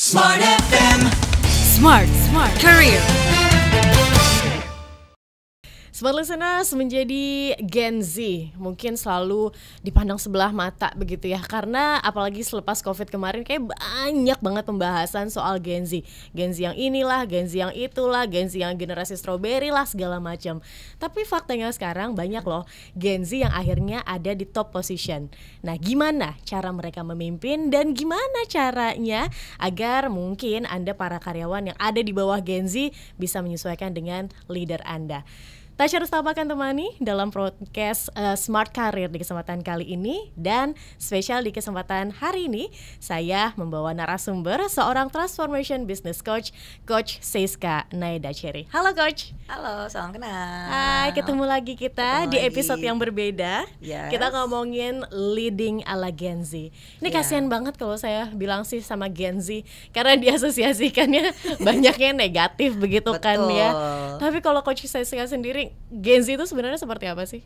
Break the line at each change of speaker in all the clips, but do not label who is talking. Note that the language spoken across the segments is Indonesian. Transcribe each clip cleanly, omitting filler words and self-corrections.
Smart FM.
Smart Career.
Smart listeners, menjadi Gen Z mungkin selalu dipandang sebelah mata begitu ya, karena apalagi selepas COVID kemarin kayak banyak banget pembahasan soal Gen Z. Gen Z yang inilah, Gen Z yang itulah, Gen Z yang generasi strawberry lah, segala macam. Tapi faktanya sekarang banyak loh Gen Z yang akhirnya ada di top position. Nah, gimana cara mereka memimpin dan gimana caranya agar mungkin Anda para karyawan yang ada di bawah Gen Z bisa menyesuaikan dengan leader Anda. Tasya Rustama akan temani dalam podcast Smart Career di kesempatan kali ini. Dan spesial di kesempatan hari ini, saya membawa narasumber seorang transformation business coach, Coach Seiska Naidacheri. Halo Coach.
Halo, salam kenal.
Hai, ketemu lagi kita di episode yang berbeda.
Yes.
Kita ngomongin leading ala Gen Z. Ini kasihan banget kalau saya bilang sih sama Gen Z, karena diasosiasikannya banyaknya negatif begitu.
Betul.
Kan ya. Tapi kalau Coach Seiska sendiri, Gen Z itu sebenarnya seperti apa sih?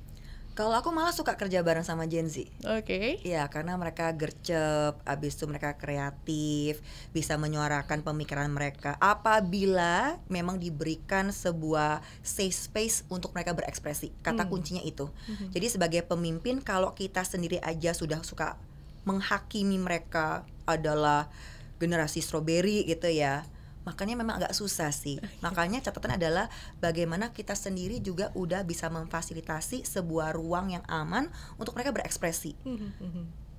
Kalau aku malah suka kerja bareng sama Gen Z.
Oke.
Ya, karena mereka gercep, abis itu mereka kreatif, bisa menyuarakan pemikiran mereka apabila memang diberikan sebuah safe space untuk mereka berekspresi. Kata kuncinya itu. Jadi sebagai pemimpin, kalau kita sendiri aja sudah suka menghakimi mereka adalah generasi strawberry gitu ya, makanya memang agak susah sih. Makanya catatan adalah bagaimana kita sendiri juga udah bisa memfasilitasi sebuah ruang yang aman untuk mereka berekspresi.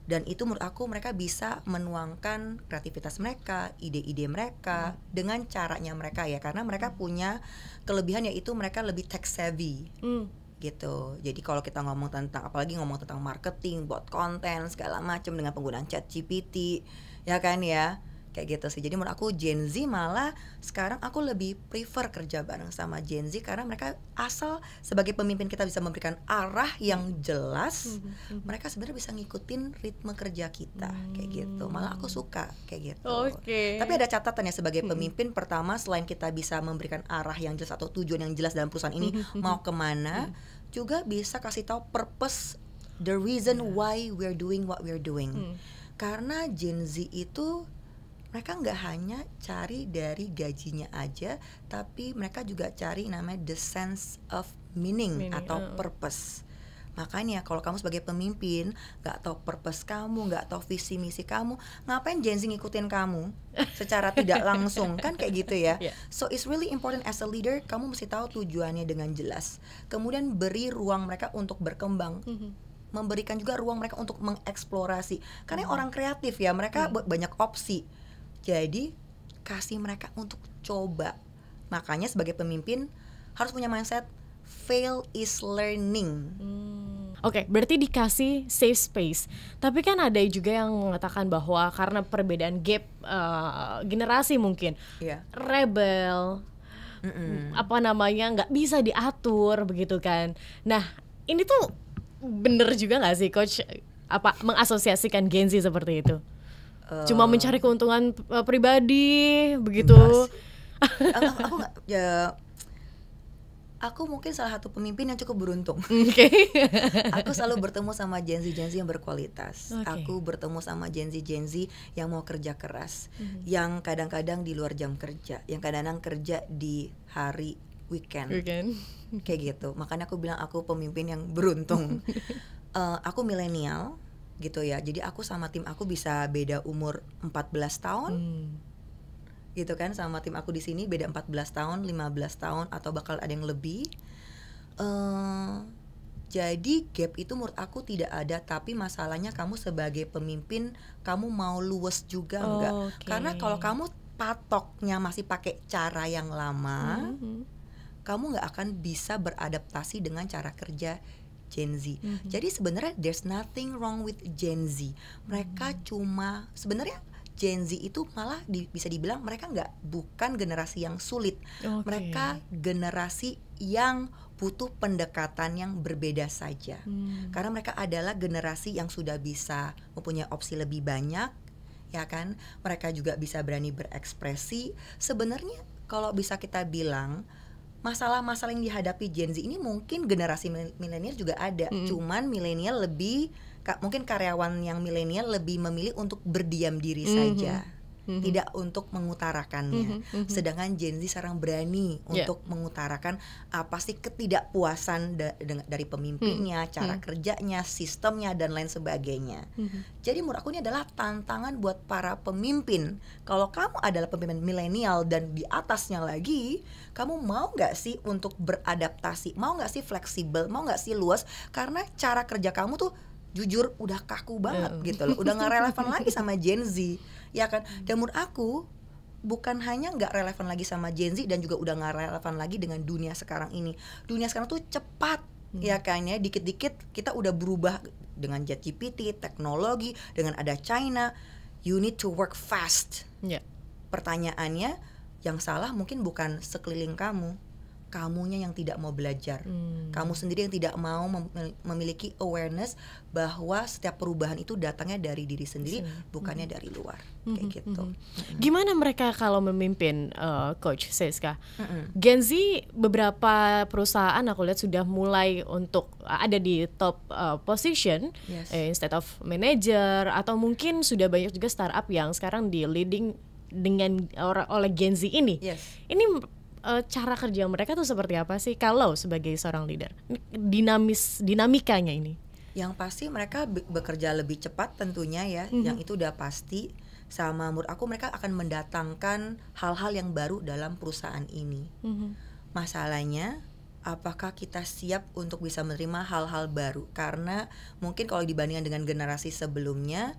Dan itu menurut aku mereka bisa menuangkan kreativitas mereka, ide-ide mereka dengan caranya mereka ya, karena mereka punya kelebihan yaitu mereka lebih tech savvy. Gitu. Jadi kalau kita ngomong tentang, apalagi ngomong tentang marketing, buat konten segala macam dengan penggunaan ChatGPT, ya kan ya. Kayak gitu sih. Jadi menurut aku Gen Z malah sekarang aku lebih prefer kerja bareng sama Gen Z, karena mereka asal sebagai pemimpin kita bisa memberikan arah yang jelas, mereka sebenarnya bisa ngikutin ritme kerja kita kayak gitu. Malah aku suka kayak gitu.
Oke.
Tapi ada catatan ya sebagai pemimpin, pertama selain kita bisa memberikan arah yang jelas atau tujuan yang jelas dalam perusahaan ini mau kemana, juga bisa kasih tahu purpose, the reason why we're doing what we're doing. Karena Gen Z itu mereka nggak hanya cari dari gajinya aja, tapi mereka juga cari namanya the sense of meaning atau purpose. Makanya kalau kamu sebagai pemimpin nggak tahu purpose kamu, nggak tahu visi misi kamu, ngapain Gen Z ngikutin kamu secara tidak langsung, kan kayak gitu ya. So it's really important as a leader, kamu mesti tahu tujuannya dengan jelas. Kemudian beri ruang mereka untuk berkembang. Memberikan juga ruang mereka untuk mengeksplorasi. Karena orang kreatif ya, mereka banyak opsi. Jadi kasih mereka untuk coba. Makanya sebagai pemimpin harus punya mindset fail is learning.
Oke, berarti dikasih safe space. Tapi kan ada juga yang mengatakan bahwa karena perbedaan gap generasi mungkin, rebel, apa namanya, nggak bisa diatur begitu kan. Nah, ini tuh bener juga nggak sih Coach? Apa mengasosiasikan Gen Z seperti itu? Cuma mencari keuntungan pribadi begitu.
Aku nggak ya. Aku mungkin salah satu pemimpin yang cukup beruntung. Aku selalu bertemu sama Gen Z yang berkualitas. Aku bertemu sama Gen Z yang mau kerja keras, yang kadang-kadang di luar jam kerja, yang kadang-kadang kerja di hari weekend. Kayak gitu. Makanya aku bilang aku pemimpin yang beruntung. Aku milenial gitu ya. Jadi aku sama tim aku bisa beda umur 14 tahun. Gitu kan, sama tim aku di sini beda 14 tahun, 15 tahun atau bakal ada yang lebih. Jadi gap itu menurut aku tidak ada, tapi masalahnya kamu sebagai pemimpin kamu mau luwes juga enggak? Karena kalau kamu patoknya masih pakai cara yang lama, kamu nggak akan bisa beradaptasi dengan cara kerja Gen Z. Jadi sebenarnya there's nothing wrong with Gen Z. Mereka cuma sebenarnya Gen Z itu malah bisa dibilang mereka bukan generasi yang sulit. Mereka generasi yang butuh pendekatan yang berbeda saja. Karena mereka adalah generasi yang sudah bisa mempunyai opsi lebih banyak, ya kan? Mereka juga bisa berani berekspresi. Sebenarnya kalau bisa kita bilang masalah-masalah yang dihadapi Gen Z ini mungkin generasi milenial juga ada. Cuman milenial lebih, mungkin karyawan yang milenial lebih memilih untuk berdiam diri saja. tidak untuk mengutarakannya. Sedangkan Gen Z sekarang berani untuk mengutarakan apa sih ketidakpuasan dari pemimpinnya, cara kerjanya, sistemnya dan lain sebagainya. Jadi menurut aku ini adalah tantangan buat para pemimpin. Kalau kamu adalah pemimpin milenial dan di atasnya lagi, kamu mau nggak sih untuk beradaptasi? Mau nggak sih fleksibel? Mau nggak sih luas? Karena cara kerja kamu tuh jujur udah kaku banget gitu loh, udah nggak relevan lagi sama Gen Z, ya kan? Dan menurut aku bukan hanya nggak relevan lagi sama Gen Z dan juga udah nggak relevan lagi dengan dunia sekarang ini. Dunia sekarang tuh cepat, ya kan ya, dikit-dikit kita udah berubah dengan ChatGPT, teknologi, dengan ada China. You need to work fast. Pertanyaannya, yang salah mungkin bukan sekeliling kamu, kamunya yang tidak mau belajar. Kamu sendiri yang tidak mau memiliki awareness bahwa setiap perubahan itu datangnya dari diri sendiri, bukannya dari luar. Kayak gitu.
Gimana mereka kalau memimpin, Coach Siska? Gen Z beberapa perusahaan aku lihat sudah mulai untuk ada di top position, instead of manager, atau mungkin sudah banyak juga startup yang sekarang di leading dengan oleh Gen Z ini. Ini cara kerja mereka tuh seperti apa sih kalau sebagai seorang leader? Dinamikanya ini.
Yang pasti mereka bekerja lebih cepat tentunya ya, yang itu udah pasti. Sama menurut aku mereka akan mendatangkan hal-hal yang baru dalam perusahaan ini. Masalahnya, apakah kita siap untuk bisa menerima hal-hal baru? Karena mungkin kalau dibandingkan dengan generasi sebelumnya,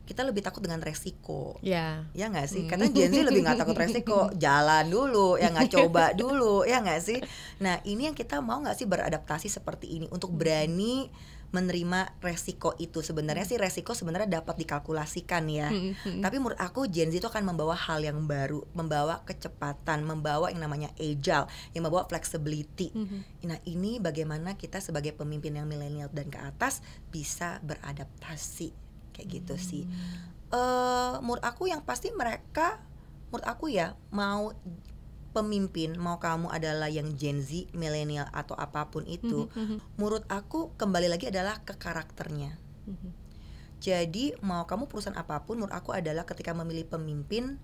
kita lebih takut dengan resiko, ya nggak sih? Karena Gen Z lebih nggak takut resiko, jalan dulu, ya nggak coba dulu, ya nggak sih? Nah ini yang kita mau nggak sih beradaptasi seperti ini untuk berani menerima resiko itu. Sebenarnya sih resiko sebenarnya dapat dikalkulasikan ya. Tapi menurut aku Gen Z itu akan membawa hal yang baru, membawa kecepatan, membawa yang namanya agile, yang membawa flexibility. Nah ini bagaimana kita sebagai pemimpin yang milenial dan ke atas bisa beradaptasi. Kayak gitu sih. Menurut aku yang pasti mereka, menurut aku ya, mau pemimpin, mau kamu adalah yang Gen Z, milenial atau apapun itu, menurut aku kembali lagi adalah ke karakternya. Jadi mau kamu perusahaan apapun, menurut aku adalah ketika memilih pemimpin,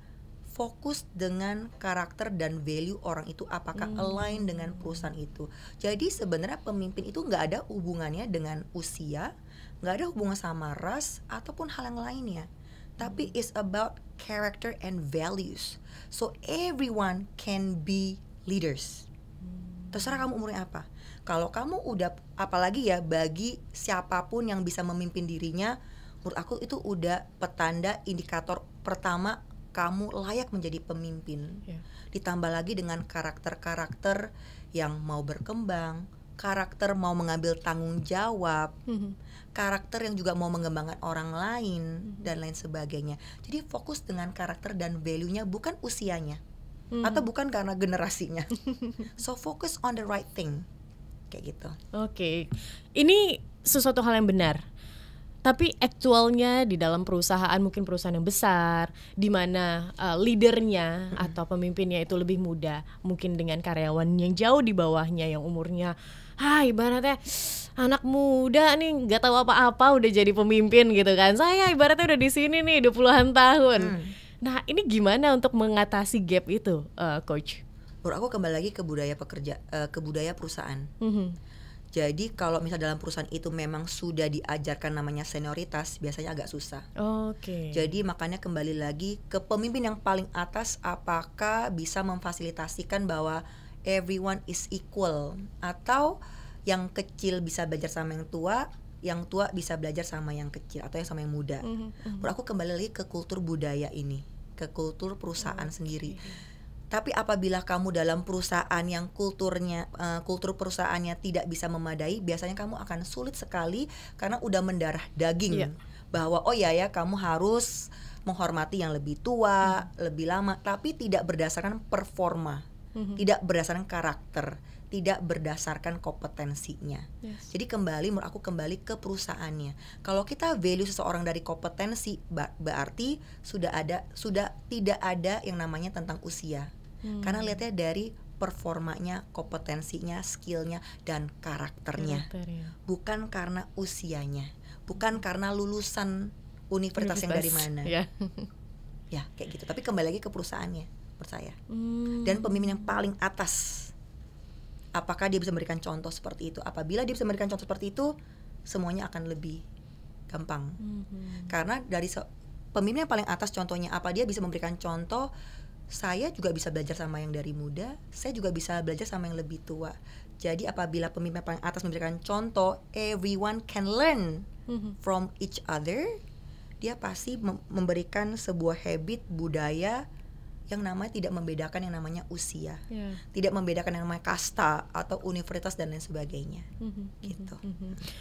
fokus dengan karakter dan value orang itu apakah align dengan perusahaan itu. Jadi sebenarnya pemimpin itu nggak ada hubungannya dengan usia, nggak ada hubungan sama ras ataupun hal yang lainnya, tapi it's about character and values. So everyone can be leaders. Terserah kamu umurnya apa. Kalau kamu udah, apalagi ya bagi siapapun yang bisa memimpin dirinya, menurut aku itu udah petanda indikator pertama kamu layak menjadi pemimpin. Ditambah lagi dengan karakter-karakter yang mau berkembang, karakter mau mengambil tanggung jawab, karakter yang juga mau mengembangkan orang lain dan lain sebagainya. Jadi fokus dengan karakter dan value-nya, bukan usianya atau bukan karena generasinya. So focus on the right thing. Kayak gitu.
Oke. Ini sesuatu hal yang benar. Tapi aktualnya di dalam perusahaan, mungkin perusahaan yang besar, di mana leadernya atau pemimpinnya itu lebih muda, mungkin dengan karyawan yang jauh di bawahnya yang umurnya ibaratnya anak muda nih, nggak tahu apa-apa udah jadi pemimpin gitu kan. Saya ibaratnya udah di sini nih 20-an tahun. Nah ini gimana untuk mengatasi gap itu, Coach?
Menurut aku kembali lagi ke budaya ke budaya perusahaan. Jadi kalau misal dalam perusahaan itu memang sudah diajarkan namanya senioritas, biasanya agak susah. Jadi makanya kembali lagi ke pemimpin yang paling atas, apakah bisa memfasilitasikan bahwa everyone is equal, atau yang kecil bisa belajar sama yang tua bisa belajar sama yang kecil atau yang sama yang muda. Menurut aku kembali lagi ke kultur budaya ini, ke kultur perusahaan sendiri. Tapi apabila kamu dalam perusahaan yang kultur perusahaannya tidak bisa memadai, biasanya kamu akan sulit sekali karena udah mendarah daging bahwa oh ya kamu harus menghormati yang lebih tua, lebih lama, tapi tidak berdasarkan performa, tidak berdasarkan karakter, tidak berdasarkan kompetensinya. Jadi menurut aku kembali ke perusahaannya. Kalau kita value seseorang dari kompetensi, berarti sudah tidak ada yang namanya tentang usia. Karena lihatnya dari performanya, kompetensinya, skillnya, dan karakternya. Bukan karena usianya, bukan karena lulusan universitas yang dari mana. Ya kayak gitu. Tapi kembali lagi ke perusahaannya, menurut saya. Dan pemimpin yang paling atas, apakah dia bisa memberikan contoh seperti itu? Apabila dia bisa memberikan contoh seperti itu, semuanya akan lebih gampang. Karena dari pemimpin yang paling atas, contohnya apa, dia bisa memberikan contoh. Saya juga bisa belajar sama yang dari muda, saya juga bisa belajar sama yang lebih tua. Jadi apabila pemimpin paling atas memberikan contoh, everyone can learn from each other. Dia pasti memberikan sebuah habit, budaya yang namanya tidak membedakan yang namanya usia, tidak membedakan yang namanya kasta atau universitas dan lain sebagainya. Gitu.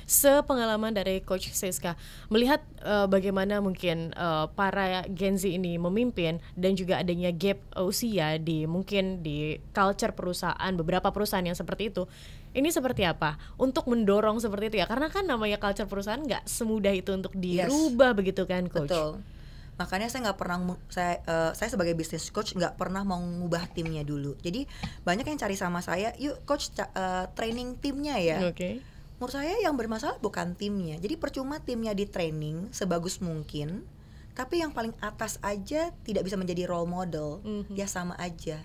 Sepengalaman dari Coach Siska, melihat bagaimana mungkin para Gen Z ini memimpin dan juga adanya gap usia mungkin di culture perusahaan, beberapa perusahaan yang seperti itu. Ini seperti apa untuk mendorong seperti itu ya? Karena kan namanya culture perusahaan nggak semudah itu untuk dirubah, begitu kan, Coach?
Betul. Makanya saya nggak pernah, saya sebagai business coach nggak pernah mau mengubah timnya dulu. Jadi banyak yang cari sama saya, yuk coach training timnya ya. Menurut saya yang bermasalah bukan timnya. Jadi percuma timnya di training sebagus mungkin, tapi yang paling atas aja tidak bisa menjadi role model, ya sama aja.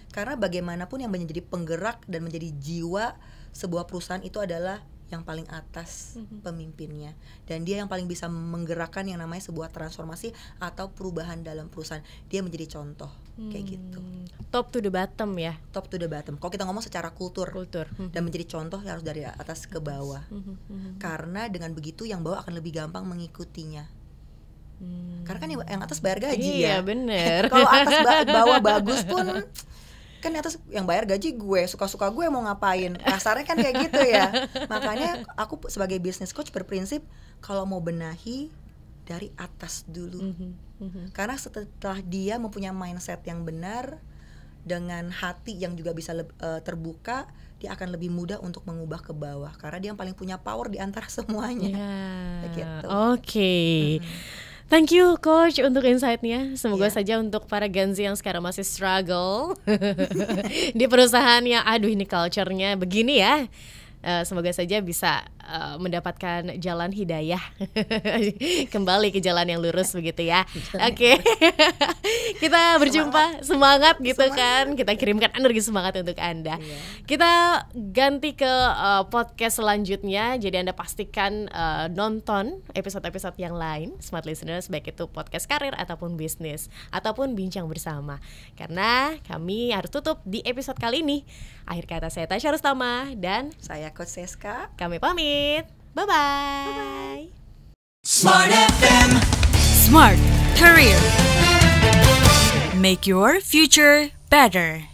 Karena bagaimanapun yang menjadi penggerak dan menjadi jiwa sebuah perusahaan itu adalah yang paling atas, pemimpinnya. Dan dia yang paling bisa menggerakkan yang namanya sebuah transformasi atau perubahan dalam perusahaan. Dia menjadi contoh, kayak gitu.
Top to the bottom ya?
Top to the bottom. Kalau kita ngomong secara kultur. Dan menjadi contoh harus dari atas ke bawah. Karena dengan begitu yang bawah akan lebih gampang mengikutinya. Karena kan yang atas bayar gaji ya.
Iya bener.
Kalau atas bawah bagus pun kan atas yang bayar gaji gue, suka-suka gue mau ngapain, kasarnya kan kayak gitu ya. Makanya aku sebagai business coach berprinsip kalau mau benahi dari atas dulu. Karena setelah dia mempunyai mindset yang benar dengan hati yang juga bisa terbuka, dia akan lebih mudah untuk mengubah ke bawah karena dia yang paling punya power di antara semuanya. Gitu.
Oke. Thank you Coach untuk insight-nya. Semoga saja untuk para Gen Z yang sekarang masih struggle di perusahaan yang aduh ini culture-nya begini ya. Semoga saja bisa mendapatkan jalan hidayah kembali ke jalan yang lurus begitu ya. Oke. Kita berjumpa, semangat gitu kan. Kita kirimkan energi semangat untuk Anda. Kita ganti ke podcast selanjutnya. Jadi Anda pastikan nonton episode-episode yang lain Smart Listeners, baik itu podcast karir ataupun bisnis ataupun bincang bersama. Karena kami harus tutup di episode kali ini. Akhir kata saya Tasya Rustama dan
saya Coach Siska.
Kami pamit. Bye-bye.
Smart FM. Smart Career. Make your future better.